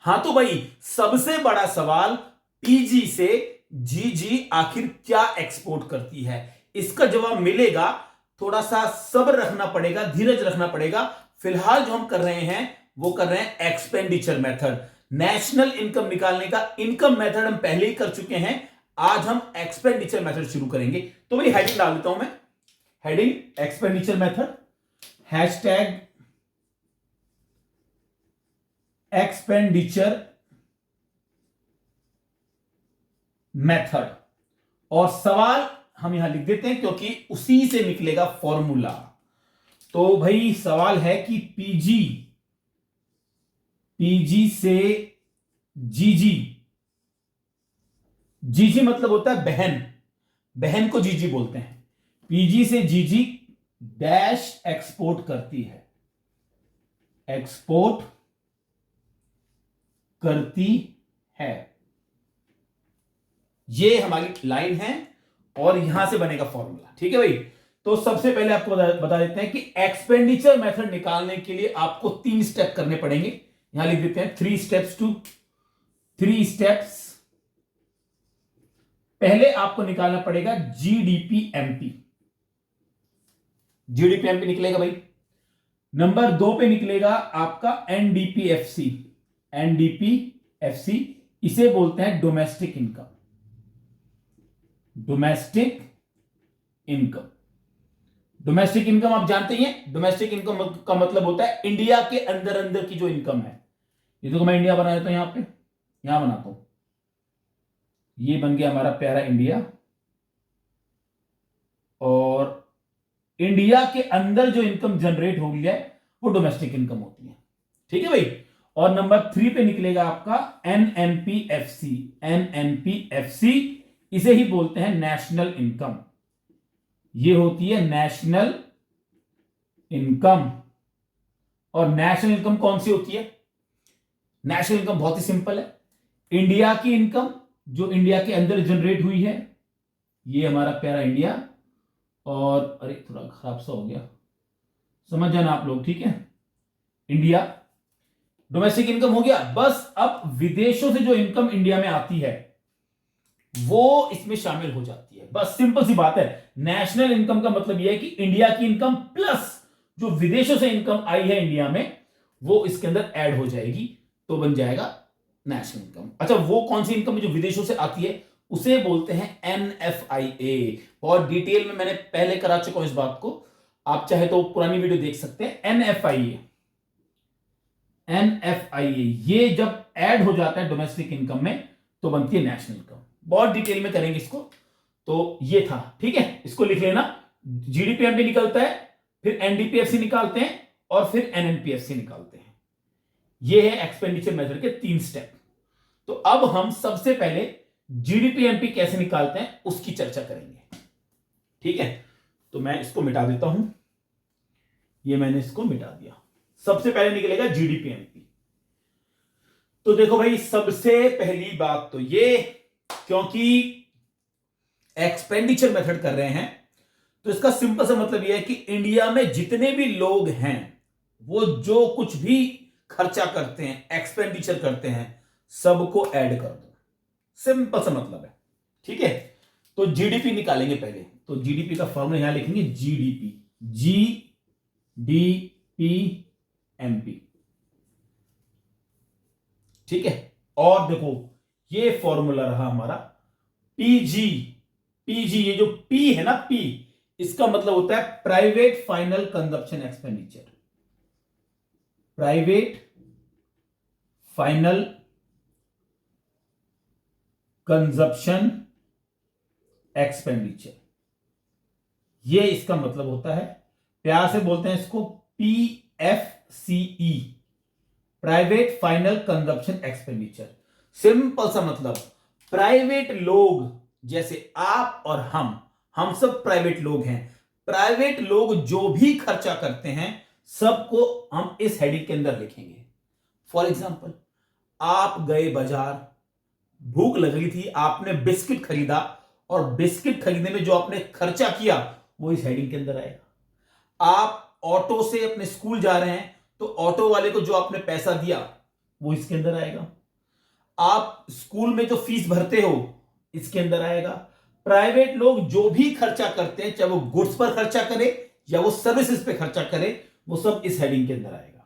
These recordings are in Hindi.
हां तो भाई सबसे बड़ा सवाल, पीजी से जीजी आखिर क्या एक्सपोर्ट करती है, इसका जवाब मिलेगा। थोड़ा सा सब्र रखना पड़ेगा, धीरज रखना पड़ेगा। फिलहाल जो हम कर रहे हैं वो कर रहे हैं एक्सपेंडिचर मेथड। नेशनल इनकम निकालने का इनकम मेथड हम पहले ही कर चुके हैं, आज हम एक्सपेंडिचर मेथड शुरू करेंगे। तो भाई हेडिंग डाल देता हूं मैं, heading expenditure method, hashtag expenditure method, और सवाल हम यहां लिख देते हैं क्योंकि उसी से निकलेगा फॉर्मूला। तो भाई सवाल है कि पीजी से जीजी, जीजी मतलब होता है बहन, बहन को जीजी बोलते हैं। पीजी से जीजी डैश एक्सपोर्ट करती है, एक्सपोर्ट करती है, ये हमारी लाइन है और यहां से बनेगा फॉर्मूला। ठीक है भाई, तो सबसे पहले आपको बता देते हैं कि एक्सपेंडिचर मेथड निकालने के लिए आपको 3 स्टेप करने पड़ेंगे। यहां लिख देते हैं 3 स्टेप्स। पहले आपको निकालना पड़ेगा जीडीपीएमपी, जीडीपीएमपी निकलेगा भाई। नंबर 2 पे निकलेगा आपका एनडीपीएफसी, एनडीपीएफसी इसे बोलते हैं domestic income, domestic income. Domestic income आप जानते ही हैं, डोमेस्टिक इनकम का मतलब होता है इंडिया के अंदर अंदर की जो इनकम है। ये तो मैं इंडिया बना देता हूं, यहां पे यहां बनाता हूं, ये बन गया हमारा प्यारा इंडिया, और इंडिया के अंदर जो इनकम जनरेट हो गई है वो डोमेस्टिक इनकम होती है। ठीक है भाई, और नंबर 3 पे निकलेगा आपका एनएनपीएफसी, एनएनपीएफसी इसे ही बोलते हैं नेशनल इनकम, ये होती है नेशनल इनकम। और नेशनल इनकम कौन सी होती है? नेशनल इनकम बहुत ही सिंपल है, इंडिया की इनकम जो इंडिया के अंदर जनरेट हुई है, ये हमारा प्यारा इंडिया, और अरे थोड़ा खराब सा हो गया, समझ जाना आप लोग, ठीक है। इंडिया डोमेस्टिक इनकम हो गया। बस अब विदेशों से जो इनकम इंडिया में आती है वो इसमें शामिल हो जाती है, बस सिंपल सी बात है। नेशनल इनकम का मतलब यह है कि इंडिया की इनकम प्लस जो विदेशों से इनकम आई है इंडिया में वो इसके अंदर ऐड हो जाएगी, तो बन जाएगा नेशनल इनकम। अच्छा, वो कौन सी इनकम जो विदेशों से आती है उसे बोलते हैं एनएफआईए। बहुत डिटेल में मैंने पहले करा चुका हूं इस बात को, आप चाहे तो पुरानी वीडियो देख सकते हैं। एनएफआईए, एनएफआईए ये जब ऐड हो जाता है डोमेस्टिक इनकम में तो बनती है नेशनल इनकम। बहुत डिटेल में करेंगे इसको, तो ये था, ठीक है, इसको लिख लेना। जीडीपीएमपी निकलता है, फिर एनडीपीएफसी निकालते हैं, और फिर एनएनपीएफसी निकालते हैं। ये है एक्सपेंडिचर मेथड के 3 स्टेप। तो अब हम सबसे पहले जीडीपीएमपी कैसे निकालते हैं उसकी चर्चा करेंगे। ठीक है, तो मैं इसको मिटा देता हूं, ये मैंने इसको मिटा दिया। सबसे पहले निकलेगा जीडीपीएमपी। तो देखो भाई, सबसे पहली बात तो ये, क्योंकि एक्सपेंडिचर मेथड कर रहे हैं तो इसका सिंपल सा मतलब यह है कि इंडिया में जितने भी लोग हैं वो जो कुछ भी खर्चा करते हैं, एक्सपेंडिचर करते हैं, सबको ऐड कर दो, सिंपल सा मतलब है। ठीक है, तो जीडीपी निकालेंगे पहले, तो जीडीपी का फॉर्मूला यहां लिखेंगे, जीडीपी, जीडीपीएमपी। ठीक है, और देखो ये फॉर्मूला रहा हमारा पीजी, पीजी ये जो पी है ना, पी इसका मतलब होता है private final consumption expenditure, private final consumption expenditure, ये इसका मतलब होता है। प्यार से बोलते हैं इसको PFCE, private final consumption expenditure. Simple सा मतलब, प्राइवेट लोग जैसे आप और हम सब प्राइवेट लोग हैं, प्राइवेट लोग जो भी खर्चा करते हैं सबको हम इस हेडिंग के अंदर लिखेंगे। फॉर एग्जांपल, आप गए बाजार, भूख लगी थी, आपने बिस्किट खरीदा, और बिस्किट खरीदने में जो आपने खर्चा किया वो इस हेडिंग के अंदर आएगा। आप ऑटो से अपने स्कूल जा रहे हैं तो ऑटो वाले को जो आपने पैसा दिया वो इसके अंदर आएगा। आप स्कूल में जो फीस भरते हो इसके अंदर आएगा। प्राइवेट लोग जो भी खर्चा करते हैं, चाहे वो गुड्स पर खर्चा करे या वो सर्विसेज पे खर्चा करे, वो सब इस हेडिंग के अंदर आएगा।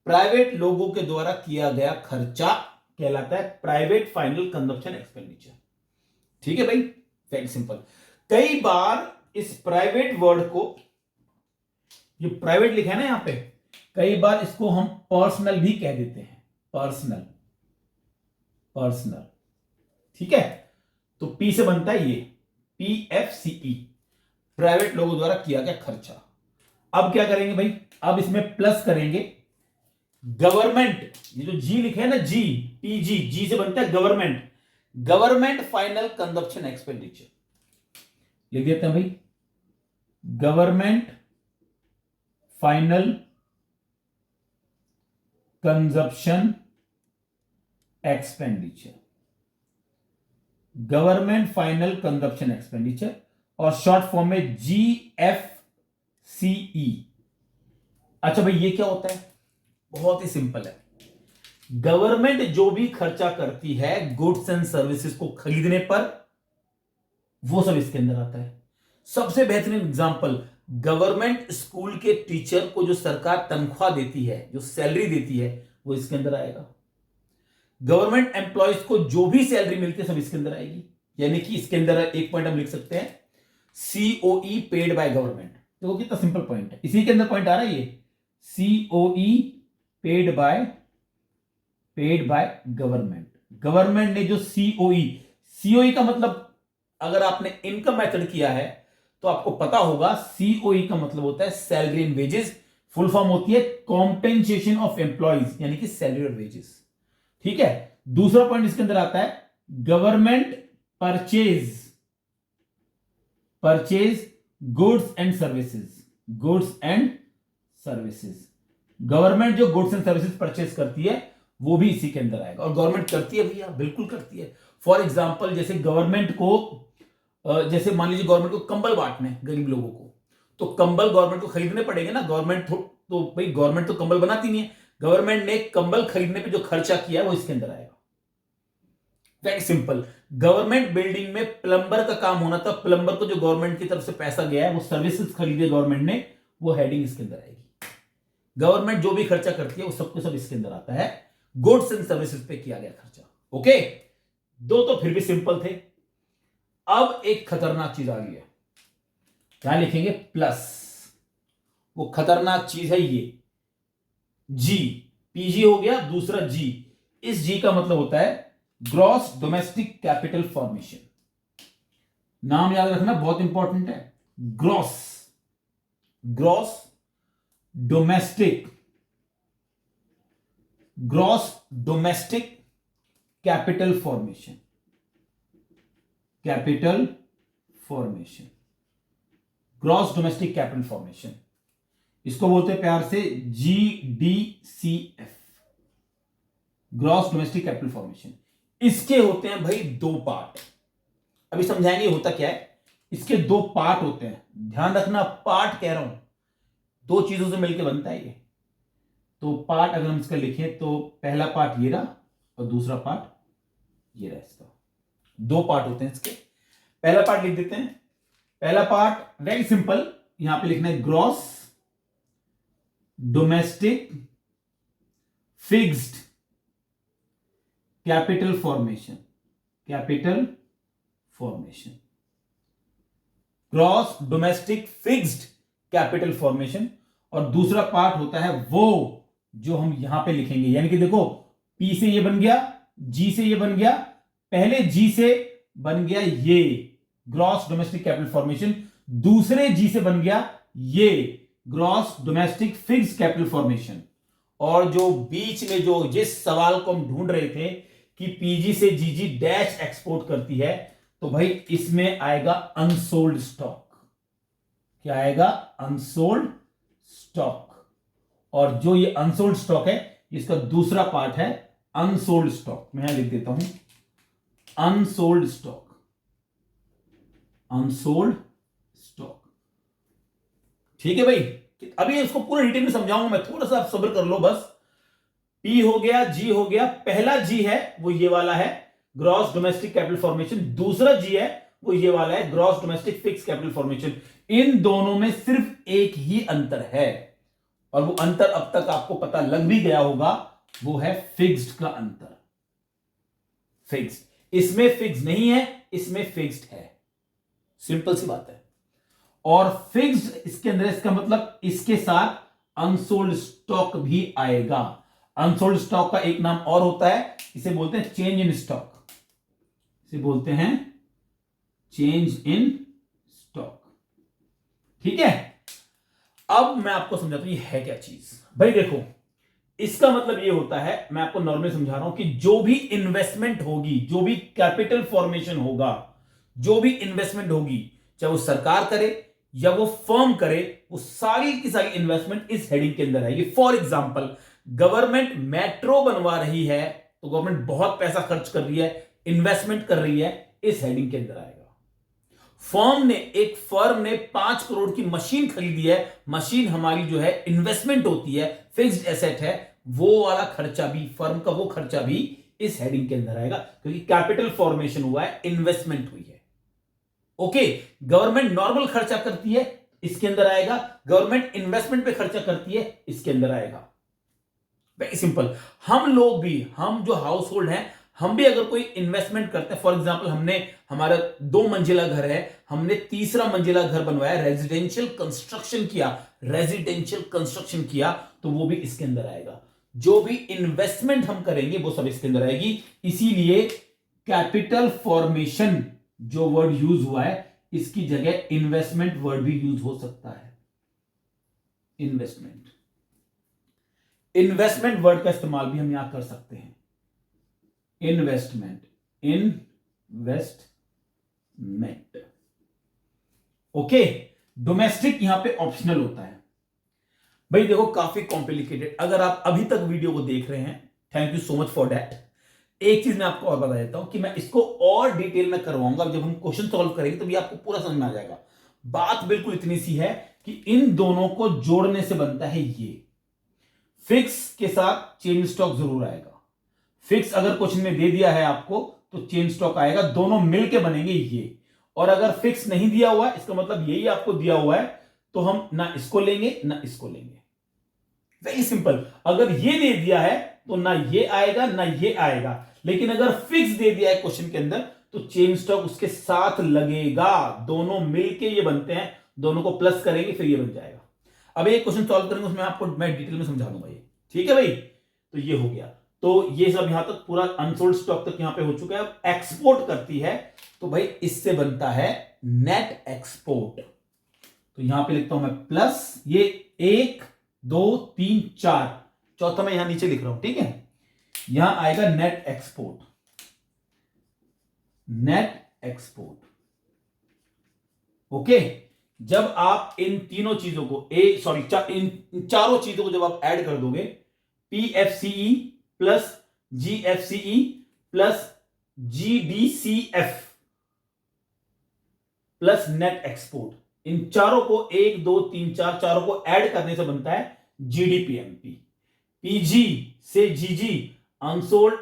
प्राइवेट लोगों के द्वारा किया गया खर्चा कहलाता है प्राइवेट फाइनल कंजप्शन एक्सपेंडिचर। ठीक है भाई, वेरी सिंपल। कई बार इस प्राइवेट वर्ड को, जो प्राइवेट लिखा है ना यहां पे, कई बार इसको हम पर्सनल भी कह देते हैं। पर्सनल, पर्सनल, ठीक है। तो पी से बनता है ये PFCE, प्राइवेट लोगों द्वारा किया गया खर्चा। अब क्या करेंगे भाई, अब इसमें प्लस करेंगे गवर्नमेंट, ये जो जी लिखे है ना, जी, PG, जी से बनता है government, government final consumption expenditure लिख देते हैं भाई, government final consumption expenditure, government final consumption expenditure, और शॉर्ट फॉर्म में GFCE। अच्छा भाई, ये क्या होता है? बहुत ही सिंपल है। गवर्नमेंट जो भी खर्चा करती है गुड्स एंड सर्विसेज को खरीदने पर, वो सब इसके अंदर आता है। सबसे बेहतरीन एग्जांपल, गवर्नमेंट स्कूल के टीचर को जो सरकार तनख्वाह देती है, जो सैलरी देती है, वो इसके अंदर आएगा। गवर्नमेंट एम्प्लॉयज को जो भी सैलरी मिलती है सब इसके अंदर आएगी। यानी कि इसके अंदर एक पॉइंट हम लिख सकते हैं, COE पेड बाय गवर्नमेंट। देखो कितना सिंपल पॉइंट है, इसी के अंदर पॉइंट आ रहा है ये, COE paid by government. Government ने जो COE का मतलब, अगर आपने इनकम मेथड किया है तो आपको पता होगा, COE का मतलब होता है salary and wages, full form होती है कॉम्पेंसेशन ऑफ एम्प्लॉयज, यानी कि सैलरी और वेजेस। ठीक है। दूसरा पॉइंट इसके अंदर आता है, government purchase goods and services, government जो गुड्स एंड सर्विसेज परचेज करती है वो भी इसी के अंदर आएगा। और गवर्नमेंट करती है भैया, बिल्कुल करती है। फॉर एग्जांपल, जैसे गवर्नमेंट को, जैसे मान लीजिए गवर्नमेंट को कंबल बांटने गरीब लोगों को, तो कंबल गवर्नमेंट को खरीदने पड़ेंगे ना। गवर्नमेंट तो भाई गवर्नमेंट तो कंबल बनाती नहीं है, गवर्नमेंट ने कंबल खरीदने पे जो खर्चा किया है वो इसके अंदर आएगा। Very simple. गवर्नमेंट बिल्डिंग में प्लम्बर का काम होना था, प्लम्बर को जो गवर्नमेंट की तरफ से पैसा गया है, वो सर्विसेज खरीदे गवर्नमेंट ने, वो हेडिंग इसके अंदर आएगी। गवर्नमेंट जो भी खर्चा करती है वो सब सब इसके अंदर आता है, गुड्स एंड सर्विसेज पे किया गया खर्चा। ओके, दो तो फिर भी सिंपल थे। अब एक खतरनाक चीज आ गई है, क्या लिखेंगे? प्लस। वो खतरनाक चीज है ये जी, PG हो गया, दूसरा जी। इस जी का मतलब होता है ग्रॉस डोमेस्टिक कैपिटल फॉर्मेशन। नाम याद रखना, बहुत इंपॉर्टेंट है। Gross domestic capital formation, gross domestic capital formation, इसको बोलते हैं प्यार से GDCF, gross domestic capital formation. इसके होते हैं भाई दो पार्ट। अभी समझाएंगे होता क्या है। इसके दो पार्ट होते हैं, ध्यान रखना, पार्ट कह रहा हूं, दो चीजों से मिलकर बनता है ये। तो पार्ट अगर हम इसका लिखें तो पहला पार्ट ये रहा और दूसरा पार्ट ये रहा। इसका दो पार्ट होते हैं इसके। पहला पार्ट लिख देते हैं। पहला पार्ट वेरी सिंपल, यहां पे लिखना है gross domestic fixed capital formation, gross domestic fixed capital formation. और दूसरा पार्ट होता है वो जो हम यहां पे लिखेंगे, यानी कि देखो, P से ये बन गया, G से ये बन गया, पहले G से बन गया ये ग्रॉस डोमेस्टिक कैपिटल फॉर्मेशन, दूसरे G से बन गया ये gross domestic fixed capital formation. और जो बीच में जो जिस सवाल को हम ढूंढ रहे थे कि PG से GG डैश एक्सपोर्ट करती है, तो भाई इसमें आएगा अनसोल्ड स्टॉक। क्या आएगा? Unsold stock. और जो ये अनसोल्ड स्टॉक है, इसका दूसरा पार्ट है अनसोल्ड स्टॉक। मैं यहां लिख देता हूं अनसोल्ड स्टॉक, ठीक है भाई। अभी इसको पूरा डिटेल में समझाऊंगा मैं, थोड़ा सा आप सब्र कर लो बस। P हो गया, G हो गया। पहला G है वो ये वाला है, ग्रॉस डोमेस्टिक कैपिटल फॉर्मेशन। दूसरा G है वो ये वाला है, gross domestic fix capital formation. इन दोनों में सिर्फ एक ही अंतर है, और वो अंतर अब तक आपको पता लग भी गया होगा, वो है फिक्स्ड का अंतर। फिक्स्ड, इसमें फिक्स नहीं है, इसमें फिक्स्ड है। सिंपल सी बात है। और फिक्स्ड इसके अंदर, इसका मतलब इसके साथ अनसोल्ड स्टॉक भी आएगा। अनसोल्ड स्टॉक का एक नाम और होता है, इसे बोलते हैं चेंज इन स्टॉक। इसे बोलते हैं चेंज इन स्टॉक। ठीक है, अब मैं आपको समझाता हूं ये है क्या चीज। भाई देखो, इसका मतलब ये होता है, मैं आपको नॉर्मली समझा रहा हूं कि जो भी इन्वेस्टमेंट होगी, जो भी कैपिटल फॉर्मेशन होगा, जो भी इन्वेस्टमेंट होगी, चाहे वो सरकार करे या वो फर्म करे, वो सारी की सारी इन्वेस्टमेंट इस हेडिंग के अंदर आएगी। फॉर एग्जांपल, गवर्नमेंट मेट्रो बनवा रही है, तो गवर्नमेंट बहुत पैसा खर्च कर रही है, इन्वेस्टमेंट कर रही है, इस हेडिंग के अंदर आएगा। एक फर्म ने 5 करोड़ की मशीन खरीदी है, मशीन हमारी जो है इन्वेस्टमेंट होती है, फिक्स्ड एसेट है, वो वाला खर्चा भी, फर्म का वो खर्चा भी इस हेडिंग के अंदर आएगा, क्योंकि कैपिटल फॉर्मेशन हुआ है, इन्वेस्टमेंट हुई है। ओके, गवर्नमेंट नॉर्मल खर्चा करती है, इसके अंदर आएगा। गवर्नमेंट इन्वेस्टमेंट पे खर्चा करती है, इसके अंदर आएगा। Very simple. हम लोग भी, हम जो हाउस होल्ड हैं, हम भी अगर कोई इन्वेस्टमेंट करते हैं, फॉर एग्जांपल हमने, हमारा 2 मंजिला घर है, हमने तीसरा मंजिला घर बनवाया, रेजिडेंशियल कंस्ट्रक्शन किया, रेजिडेंशियल कंस्ट्रक्शन किया, तो वो भी इसके अंदर आएगा। जो भी इन्वेस्टमेंट हम करेंगे वो सब इसके अंदर आएगी। इसीलिए कैपिटल फॉर्मेशन जो वर्ड यूज हुआ है, इसकी जगह इन्वेस्टमेंट वर्ड भी यूज हो सकता है। इन्वेस्टमेंट, इन्वेस्टमेंट वर्ड का इस्तेमाल भी हम यहां कर सकते हैं। Investment, investment. ओके, डोमेस्टिक यहां पे ऑप्शनल होता है। भाई देखो, काफी कॉम्प्लिकेटेड, अगर आप अभी तक वीडियो को देख रहे हैं, thank you so much for that. एक चीज मैं आपको और बता देता हूं कि मैं इसको और डिटेल में करवाऊंगा, जब हम क्वेश्चन सॉल्व करेंगे तभी आपको पूरा समझ में आ जाएगा। बात बिल्कुल इतनी सी है कि इन दोनों को जोड़ने से बनता है ये। फिक्स के साथ चेंज स्टॉक जरूर आएगा। फिक्स अगर क्वेश्चन में दे दिया है आपको, तो चेंज स्टॉक आएगा, दोनों मिलके बनेंगे ये। और अगर फिक्स नहीं दिया हुआ है, इसका मतलब यही आपको दिया हुआ है, तो हम ना इसको लेंगे ना इसको लेंगे। Very simple. अगर ये दे दिया है तो ना ये आएगा ना ये आएगा, लेकिन अगर फिक्स दे दिया है क्वेश्चन के अंदर, तो चेंज स्टॉक उसके साथ लगेगा, दोनों मिलके ये बनते हैं, दोनों को प्लस करेंगे फिर ये बन जाएगा। अब एक क्वेश्चन सॉल्व करेंगे, उसमें आपको मैं डिटेल में समझा दूंगा ये। ठीक है भाई, तो ये हो गया। तो ये सब यहां तक पूरा अनसोल्ड स्टॉक तक यहां पे हो चुका है। अब एक्सपोर्ट करती है, तो भाई इससे बनता है नेट एक्सपोर्ट। तो यहां पे लिखता हूं मैं प्लस, ये 1 2 3 4, चौथा मैं यहां नीचे लिख रहा हूं। ठीक है, यहां आएगा net export, net export. Okay, जब आप इन तीनों चीजों को इन चारों चीजों को जब आप ऐड कर दोगे, PFCE plus GFCE plus GDCF plus net export, इन चारों को 1 2 3 4 चारों को ऐड करने से बनता है जीडीपीएमपी। पीजी से जीजी अनसोल्ड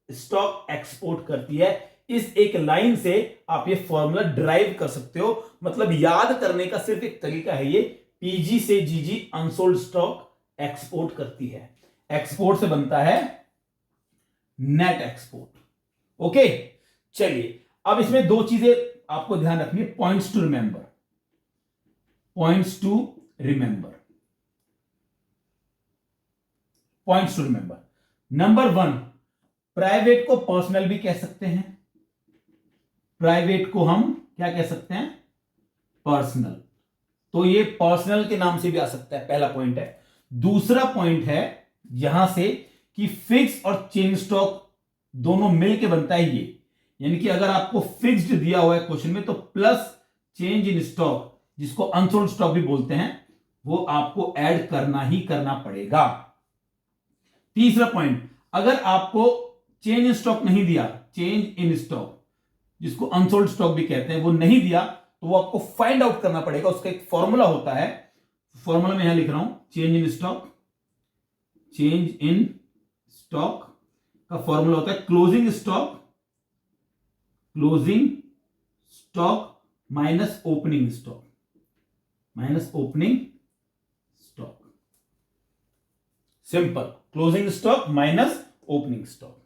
स्टॉक एक्सपोर्ट करती है। इस एक लाइन से आप ये फॉर्मूला ड्राइव कर सकते हो, मतलब याद करने का सिर्फ एक तरीका है ये, पीजी से जीजी अनसोल्ड स्टॉक एक्सपोर्ट करती है। एक्सपोर्ट से बनता है नेट एक्सपोर्ट। ओके, चलिए अब इसमें 2 चीजें आपको ध्यान रखनी है, points to remember, points to remember, points to remember. Number 1, private को पर्सनल भी कह सकते हैं, प्राइवेट को हम क्या कह सकते हैं, पर्सनल। तो ये पर्सनल के नाम से भी आ सकता है, पहला पॉइंट है। दूसरा पॉइंट है यहां से कि फिक्स और चेंज स्टॉक दोनों मिलके बनता है ये, यानी कि अगर आपको फिक्स्ड दिया हुआ है क्वेश्चन में, तो प्लस चेंज इन स्टॉक, जिसको अनसोल्ड स्टॉक भी बोलते हैं, वो आपको ऐड करना ही करना पड़ेगा। तीसरा पॉइंट, अगर आपको चेंज इन स्टॉक नहीं दिया, चेंज इन स्टॉक जिसको अनसोल्ड स्टॉक भी कहते हैं, वो नहीं दिया, तो वो आपको फाइंड आउट करना पड़ेगा। उसका एक फॉर्मूला होता है, फॉर्मूला मैं यहां लिख रहा हूं, change in stock, change in stock का फॉर्मूला होता है closing stock minus opening stock simple. Closing stock minus opening stock,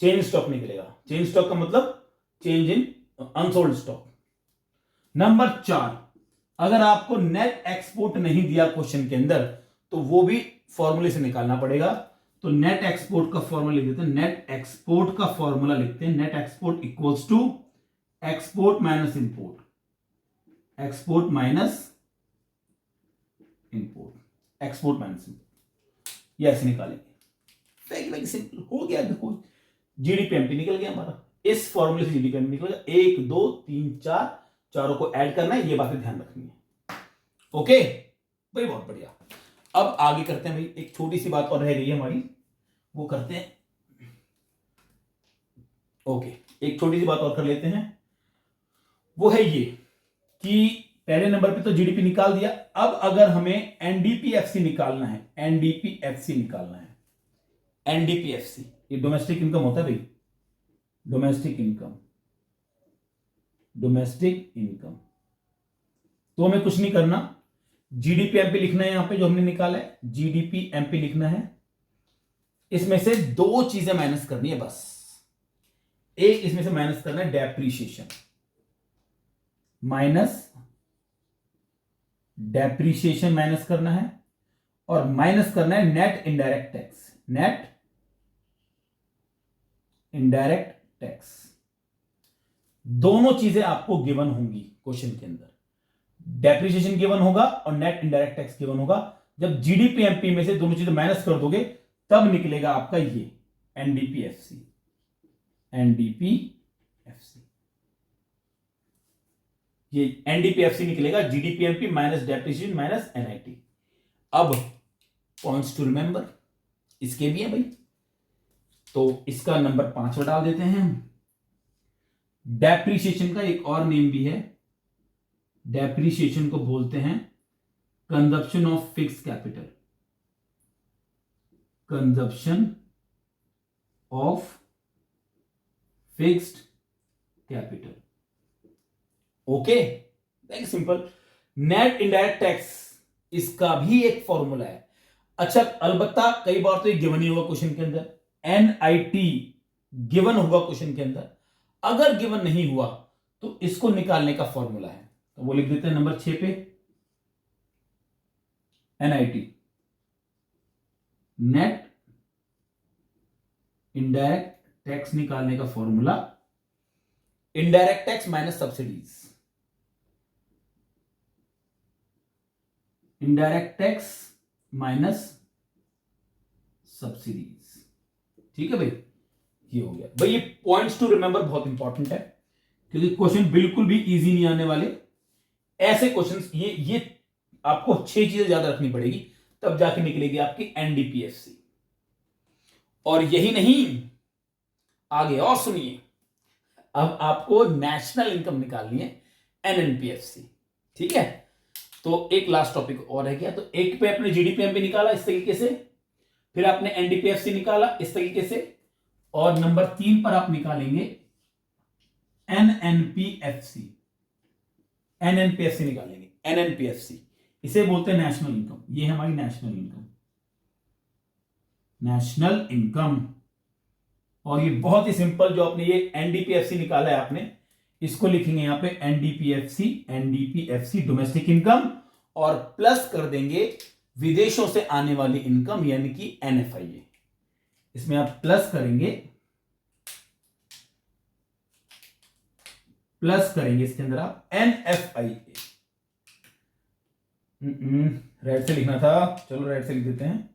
change stock निकलेगा। चेंज स्टॉक का मतलब change in unsold stock. Number 4, अगर आपको नेट एक्सपोर्ट नहीं दिया क्वेश्चन के अंदर तो वो भी फॉर्मूले से निकालना पड़ेगा। तो नेट एक्सपोर्ट का फॉर्मूला लिख देते हैं। नेट एक्सपोर्ट का फॉर्मूला लिखते हैं, net export equals to export minus import, export minus import, ये ऐसे निकालेंगे। वेरी सिंपल, हो गया। देखो जीडीपीएमपी निकल गया हमारा, इस फॉर्मूले से जीडीपीएमपी निकलेगा। 1 2 3 4, चारों को ऐड करना है, ये बातें ध्यान रखनी है। ओके भाई, बहुत बढ़िया। अब आगे करते हैं भाई, एक छोटी सी बात और रह गई है हमारी, वो करते हैं। ओके, एक छोटी सी बात और कर लेते हैं, वो है ये कि पहले नंबर पे तो जीडीपी निकाल दिया। अब अगर हमें एनडीपीएफसी निकालना है, एनडीपीएफसी ये डोमेस्टिक इनकम होता है भाई, डोमेस्टिक इनकम। तो हमें कुछ नहीं करना, जीडीपीएमपी लिखना है यहां पे, जो हमने निकाला है जीडीपीएमपी लिखना है। इसमें से 2 चीजें माइनस करनी है बस। एक इसमें से माइनस करना है डेप्रीशिएशन माइनस करना है, और माइनस करना है नेट इनडायरेक्ट टैक्स। दोनों चीजें आपको गिवन होंगी क्वेश्चन के अंदर, डेप्रिसिएशन गिवन होगा और नेट इनडायरेक्ट टैक्स गिवन होगा। जब जीडीपीएमपी में से दोनों चीजें माइनस कर दोगे तब निकलेगा आपका ये एनडीपीएफसी। ये एनडीपीएफसी निकलेगा, जीडीपीएमपी माइनस डेप्रिसिएशन माइनस एनआईटी। अब पॉइंट्स टू रिमेंबर इसके भी है भाई, तो इसका नंबर 5 डाल देते हैं हम। डेप्रिसिएशन का एक और नेम भी है, डेप्रिसिएशन को बोलते हैं consumption of fix capital, consumption of fixed capital. Okay, very simple. Net indirect tax, इसका भी एक फॉर्मूला है। अच्छा, अलबत्ता कई बार तो ये गिवन ही होगा क्वेश्चन के अंदर, एनआईटी गिवन होगा क्वेश्चन के अंदर। अगर गिवन नहीं हुआ तो इसको निकालने का फॉर्मूला है, तो वो लिख देते हैं नंबर 6 पे, एनआईटी नेट इनडायरेक्ट टैक्स निकालने का formula indirect tax minus subsidies, indirect tax minus subsidies. ठीक है भाई, ये हो गया भाई। ये पॉइंट्स टू रिमेंबर बहुत इंपॉर्टेंट है, क्योंकि क्वेश्चन बिल्कुल भी इजी नहीं आने वाले ऐसे क्वेश्चंस। ये आपको 6 चीजें ज्यादा रखनी पड़ेगी, तब जाके निकलेगी आपकी एनडीपीएफसी। और यही नहीं, आगे और सुनिए, अब आपको नेशनल इनकम निकालनी है, एनएनपीएफसी। ठीक है, तो एक लास्ट टॉपिक और है क्या, तो एक पे अपने जीडीपीएमपी निकाला इस तरीके से, फिर आपने एनडीपीएफसी निकाला इस तरीके से, और नंबर 3 पर आप निकालेंगे एनएनपीएफसी। निकालेंगे एनएनपीएफसी, इसे बोलते हैं नेशनल इनकम। ये है हमारी नेशनल इनकम। और ये बहुत ही सिंपल, जो आपने ये एनडीपीएफसी निकाला है आपने, इसको लिखेंगे यहां पे एनडीपीएफसी डोमेस्टिक इनकम, और प्लस कर देंगे विदेशों से आने वाली इनकम यानी कि एनएफआईए। इसमें आप प्लस करेंगे इसके अंदर आप एनएफआईए। रेड से लिखना था, चलो रेड से लिख देते हैं,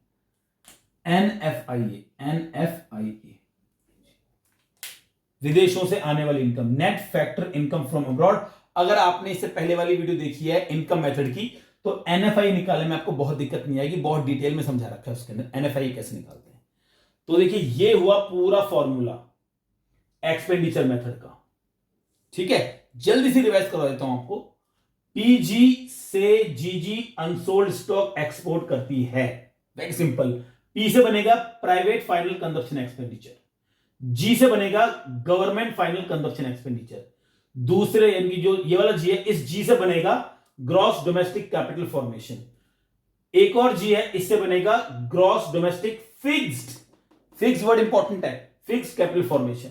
एनएफआईए विदेशों से आने वाली income, net factor income from abroad. अगर आपने इससे पहले वाली वीडियो देखी है इनकम मेथड की, तो एनएफआई निकालने में आपको बहुत दिक्कत नहीं आएगी, बहुत डिटेल में समझा रखा है उसके अंदर एनएफआई कैसे निकालते हैं। तो देखिए, ये हुआ पूरा फॉर्मूला एक्सपेंडिचर मेथड का। ठीक है, जल्दी से रिवाइज करवा देता हूं आपको। पीजी से जीजी अनसोल्ड स्टॉक एक्सपोर्ट करती है, वेरी सिंपल। पी से बनेगा प्राइवेट फाइनल कंजप्शन एक्सपेंडिचर, जी से बनेगा गवर्नमेंट फाइनल कंजप्शन एक्सपेंडिचर, दूसरे यानी कि जो ये वाला जी है, इस जी से बनेगा ग्रॉस डोमेस्टिक कैपिटल फॉर्मेशन, एक और जी है, इससे बनेगा gross domestic fixed word important है, fixed capital formation,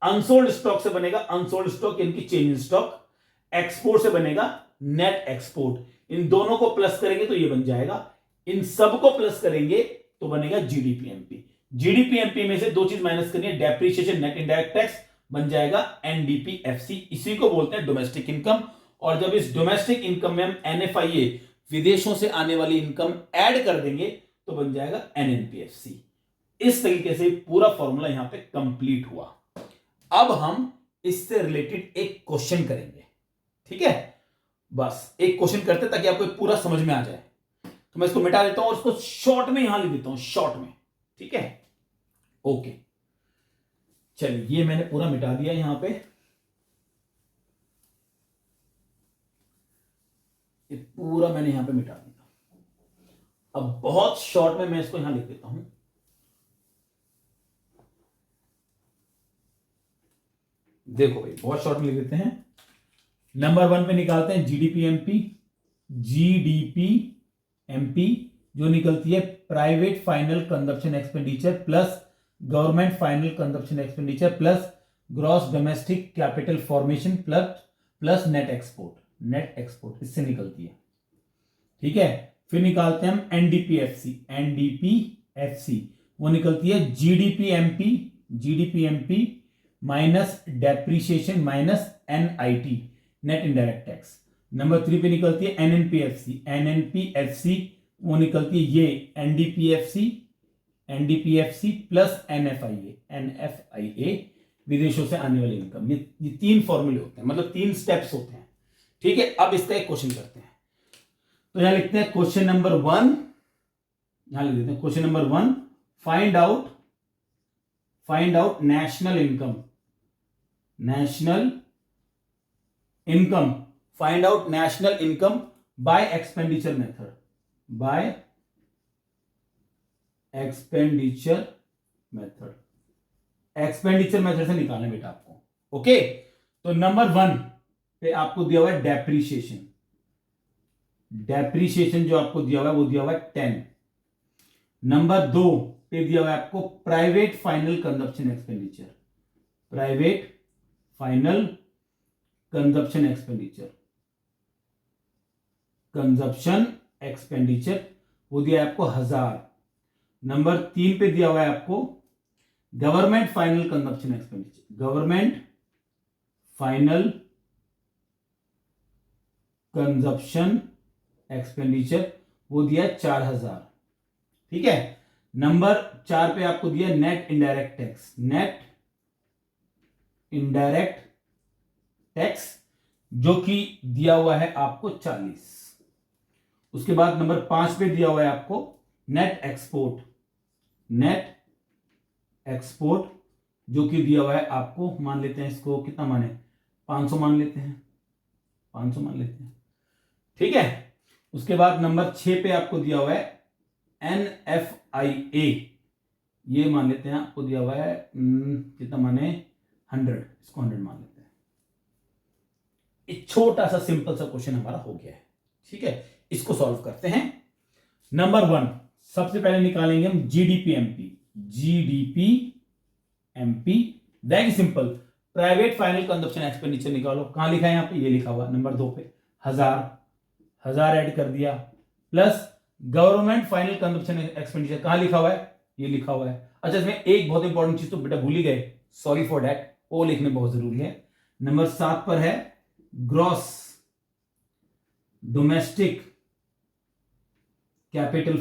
unsold stock से बनेगा अनसोल्ड स्टॉक यानी कि चेंज इन स्टॉक, एक्सपोर्ट से बनेगा नेट एक्सपोर्ट, इन दोनों को प्लस करेंगे तो ये बन जाएगा, इन सबको प्लस करेंगे तो बनेगा जीडीपीएमपी। जीडीपीएमपी में से दो चीज माइनस करनी है, डेप्रिसिएशन नेट इनडायरेक्ट टैक्स, बन जाएगा एनडीपीएफसी, इसी को बोलते हैं डोमेस्टिक इनकम। और जब इस डोमेस्टिक इनकम में हम एनएफआईए विदेशों से आने वाली इनकम ऐड कर देंगे तो बन जाएगा एनएनपीएफसी। इस तरीके से पूरा फॉर्मूला यहां पे कंप्लीट हुआ। अब हम इससे रिलेटेड एक क्वेश्चन करेंगे, ठीक है, बस एक क्वेश्चन करते ताकि आपको पूरा समझ में आ जाए। तो मैं इसको मिटा देता हूं और इसको शॉर्ट में यहां लिख देता हूं, शॉर्ट में, ठीक है, ओके। चलिए ये मैंने पूरा मिटा दिया यहां पे, ये पूरा मैंने यहां पे मिटा दिया। अब बहुत शॉर्ट में मैं इसको यहां लिख देता हूं। देखो भाई बहुत शॉर्ट में लिख देते हैं। नंबर 1 पे निकालते हैं जीडीपीएमपी, जीडीपीएमपी जो निकलती है private final consumption expenditure plus government final consumption expenditure plus gross domestic capital formation plus net export इससे निकलती है, ठीक है। फिर निकालते हैं हम एनडीपीएफसी वो निकलती है जीडीपीएमपी minus depreciation minus NIT net indirect tax. Number 3 पे निकलती है एनएनपीएफसी वो निकलती है ये एनडीपीएफसी प्लस एनएफआईए विदेशों से आने वाली इनकम। ये 3 फॉर्मूले होते हैं, मतलब 3 स्टेप्स होते हैं, ठीक है। अब इसका एक क्वेश्चन करते हैं, तो यहां लिखते हैं क्वेश्चन नंबर 1, यहां लिख देते हैं question number 1, find out national income by expenditure method से निकालना बेटा आपको, ओके। तो नंबर 1 पे आपको दिया हुआ है डेप्रीशिएशन जो आपको दिया हुआ है वो दिया हुआ है 10। नंबर 2 पे दिया हुआ है आपको प्राइवेट फाइनल कंजप्शन एक्सपेंडिचर वो दिया है आपको 1000। नंबर 3 पे दिया हुआ है आपको गवर्नमेंट फाइनल कंजप्शन एक्सपेंडिचर वो दिया 4000, ठीक है। नंबर 4 पे आपको दिया नेट इनडायरेक्ट टैक्स जो कि दिया हुआ है आपको 40। उसके बाद नंबर 5 पे दिया हुआ है आपको नेट एक्सपोर्ट जो कि दिया हुआ है आपको, मान लेते हैं इसको कितना माने 500 मान लेते हैं, ठीक है। उसके बाद नंबर 6 पे आपको दिया हुआ है एनएफआईए, ये मान लेते हैं आपको दिया हुआ है कितना माने 100, इसको 100 मान लेते हैं। एक छोटा सा सिंपल सा क्वेश्चन हमारा हो गया है, ठीक है। इसको सॉल्व करते हैं। नंबर 1 सबसे पहले निकालेंगे हम जीडीपीएमपी, very simple, private final consumption expenditure निकालो। कहां लिखा है यहां पे, ये लिखा हुआ नंबर 2 पे 1000 ऐड कर दिया, plus government final consumption expenditure कहां लिखा हुआ है, ये लिखा हुआ है। अच्छा इसमें एक बहुत इंपॉर्टेंट चीज तो बेटा भूल ही गए, सॉरी फॉर दैट, वो लिखने बहुत जरूरी है। नंबर 7 पर है ग्रॉस डोमेस्टिक कैपिटल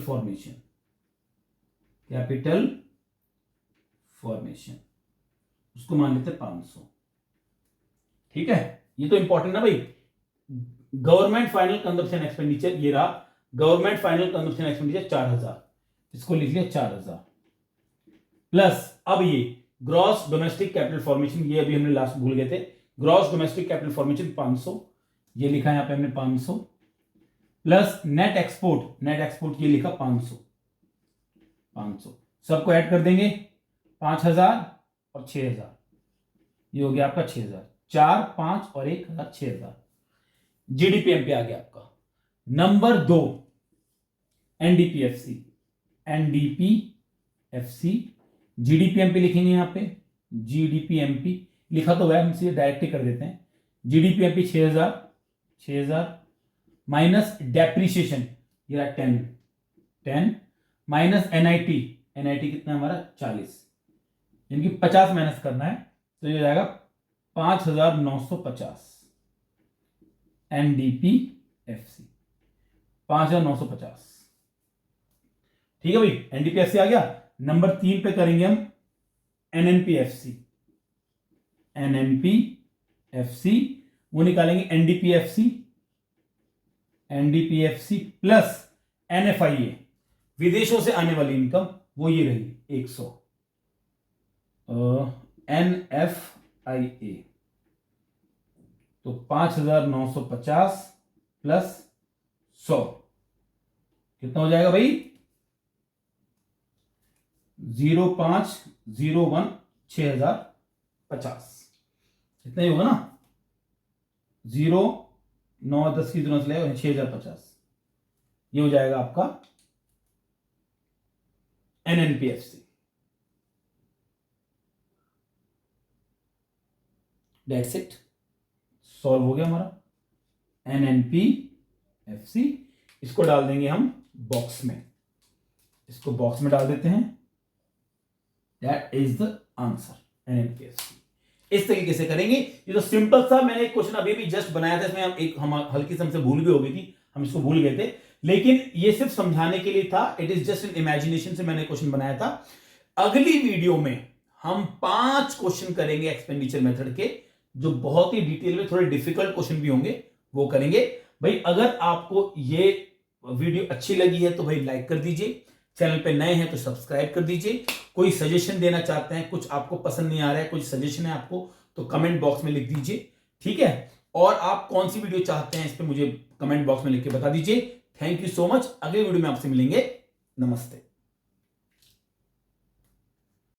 फॉर्मेशन उसको मान लेते 500, ठीक है। ये तो इंपॉर्टेंट ना भाई, गवर्नमेंट फाइनल कंजप्शन एक्सपेंडिचर ये रहा, गवर्नमेंट फाइनल कंजप्शन एक्सपेंडिचर 4000, इसको लिख लिया 4000, प्लस अब ये ग्रॉस डोमेस्टिक कैपिटल फॉर्मेशन, ये अभी हमने लास्ट भूल गए थे, ग्रॉस डोमेस्टिक कैपिटल फॉर्मेशन 500, ये लिखा है यहां पे हमने 500, प्लस नेट एक्सपोर्ट ये लिखा 500, 500 सबको ऐड कर देंगे 5000 और 6000, ये हो गया आपका 6000, 4 5 और 1000 6000। जीडीपीएम पे आ गया आपका। नंबर 2 एनडीपीएफसी, एनडीपीएफसी जीडीपीएम पे लिखेंगे यहां पे जीडीपीएमपी लिखा तो वह हमसे डायरेक्ट ही कर देते हैं। जीडीपीएमपी 6000 माइनस डेप्रीशिएशन ये 10 माइनस एनआईटी कितना हमारा 40, यानी कि 50 माइनस करना है तो ये हो जाएगा 5950 एनडीपीएफसी 5950। ठीक है भाई, एनडीपीएफसी आ गया। नंबर 3 पे करेंगे हम एनएनपीएफसी, एनएनपीएफसी वो निकालेंगे एनडीपीएफसी प्लस एनएफआईए विदेशों से आने वाली इनकम वो ये रही 100 एनएफआईए तो 5950 प्लस 100 कितना हो जाएगा भाई 0501 6050 इतना ही होगा ना 0 9 10 की तुरंत ले 6050 ये हो जाएगा आपका एनएनपीएफसी। दैट्स इट, सॉल्व हो गया हमारा एनएनपीएफसी। इसको डाल देंगे हम बॉक्स में, इसको बॉक्स में डाल देते हैं। That is the answer NNPFC. इस तरीके से करेंगे। ये तो सिंपल सा मैंने एक क्वेश्चन अभी भी जस्ट बनाया था, इसमें हम हल्की से हमसे भूल भी हो गई थी, हम इसको भूल गए थे, लेकिन ये सिर्फ समझाने के लिए था। It is just in imagination से मैंने क्वेश्चन बनाया था। अगली वीडियो में हम 5 क्वेश्चन करेंगे एक्सपेंडिचर मेथड के, जो बहुत ही डिटेल में थोड़े डिफिकल्ट क्वेश्चन भी होंगे, वो करेंगे। भाई अगर आपको ये वीडियो अच्छी लगी है तो भाई लाइक कर दीजिए, चैनल पे नए हैं तो सब्सक्राइब कर दीजिए। कोई सजेशन देना चाहते हैं, कुछ आपको पसंद नहीं आ रहा है, कोई सजेशन है आपको, तो कमेंट बॉक्स में लिख दीजिए, ठीक है। और आप कौन सी वीडियो चाहते हैं इस पे मुझे कमेंट बॉक्स में लिख के बता दीजिए। Thank you so much. अगले वीडियो में आपसे मिलेंगे। नमस्ते।